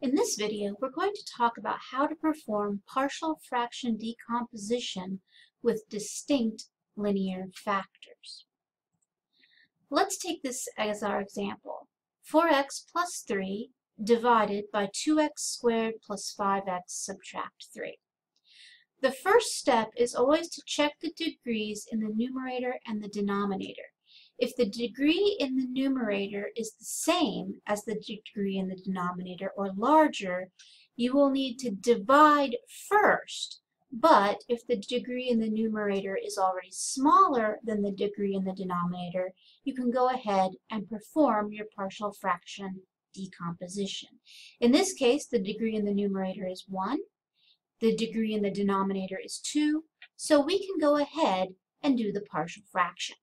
In this video, we're going to talk about how to perform partial fraction decomposition with distinct linear factors. Let's take this as our example. 4x plus 3 divided by 2x squared plus 5x subtract 3. The first step is always to check the degrees in the numerator and the denominator. If the degree in the numerator is the same as the degree in the denominator or larger, you will need to divide first. But if the degree in the numerator is already smaller than the degree in the denominator, you can go ahead and perform your partial fraction decomposition. In this case, the degree in the numerator is 1. The degree in the denominator is 2. So we can go ahead and do the partial fraction.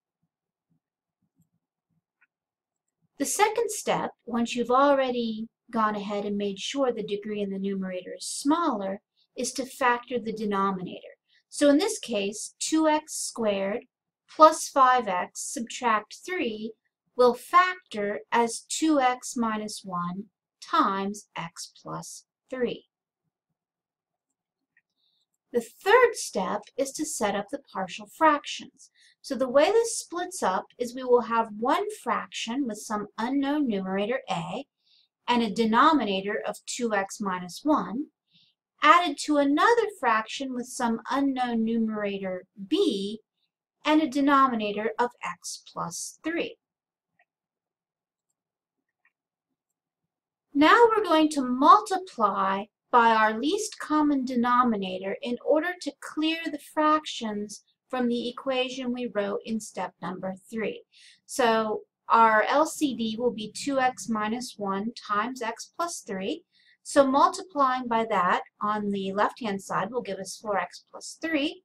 The second step, once you've already gone ahead and made sure the degree in the numerator is smaller, is to factor the denominator. So in this case, 2x squared plus 5x subtract 3 will factor as 2x minus 1 times x plus 3. The third step is to set up the partial fractions. So the way this splits up is we will have one fraction with some unknown numerator a and a denominator of 2x minus 1 added to another fraction with some unknown numerator b and a denominator of x plus 3. Now we're going to multiply by our least common denominator in order to clear the fractions from the equation we wrote in step number 3. So our LCD will be 2x minus 1 times x plus 3. So multiplying by that on the left-hand side will give us 4x plus 3.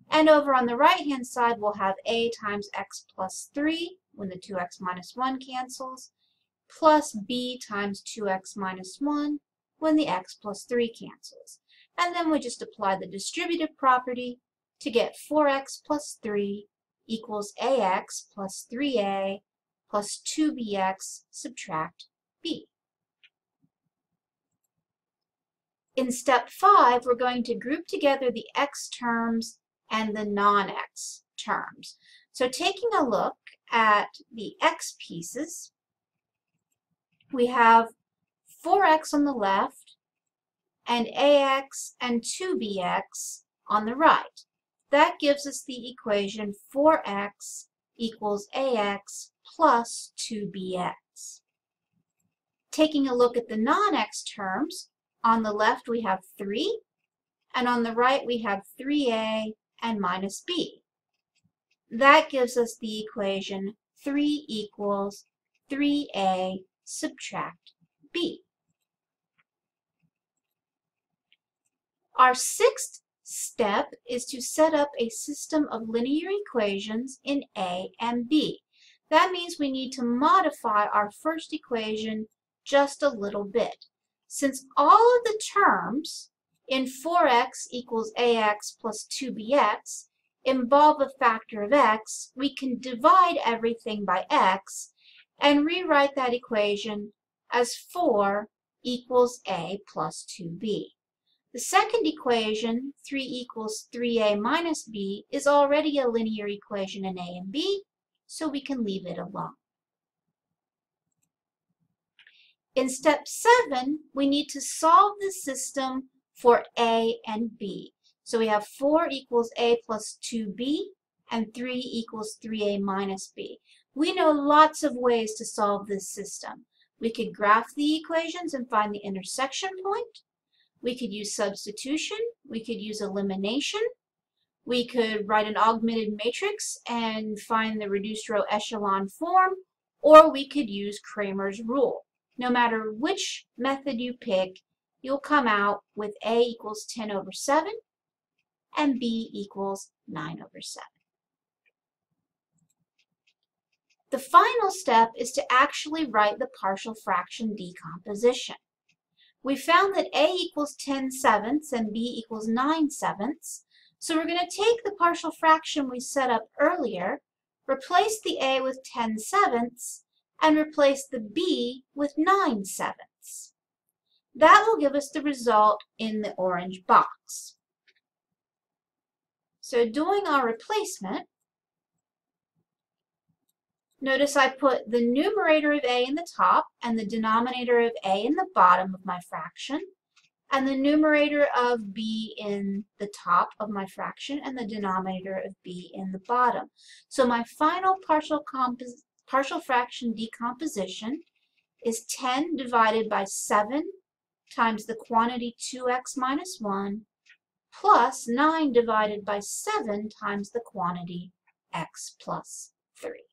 And over on the right-hand side we'll have a times x plus 3 when the 2x minus 1 cancels, plus b times 2x minus 1 when the x plus 3 cancels. And then we just apply the distributive property to get 4x plus 3 equals ax plus 3a plus 2bx subtract b. In step 5, we're going to group together the x terms and the non-x terms. So taking a look at the x pieces, we have 4x on the left and ax and 2bx on the right. That gives us the equation 4x equals ax plus 2bx. Taking a look at the non-x terms, on the left we have 3, and on the right we have 3a and minus b. That gives us the equation 3 equals 3a subtract b. Our sixth step is to set up a system of linear equations in a and b. That means we need to modify our first equation just a little bit. Since all of the terms in 4x equals ax plus 2bx involve a factor of x, we can divide everything by x and rewrite that equation as 4 equals a plus 2b. The second equation, 3 equals 3a minus b, is already a linear equation in a and b, so we can leave it alone. In step 7, we need to solve the system for a and b. So we have 4 equals a plus 2b and 3 equals 3a minus b. We know lots of ways to solve this system. We could graph the equations and find the intersection point. We could use substitution. We could use elimination. We could write an augmented matrix and find the reduced row echelon form, or we could use Cramer's rule. No matter which method you pick, you'll come out with a equals 10 over 7 and b equals 9 over 7. The final step is to actually write the partial fraction decomposition. We found that a equals 10 sevenths and b equals 9 sevenths. So we're going to take the partial fraction we set up earlier, replace the a with 10 sevenths, and replace the b with 9 sevenths. That will give us the result in the orange box. So doing our replacement, notice I put the numerator of a in the top and the denominator of a in the bottom of my fraction, and the numerator of b in the top of my fraction and the denominator of b in the bottom. So my final partial fraction decomposition is 10 divided by 7 times the quantity 2x minus 1 plus 9 divided by 7 times the quantity x plus 3.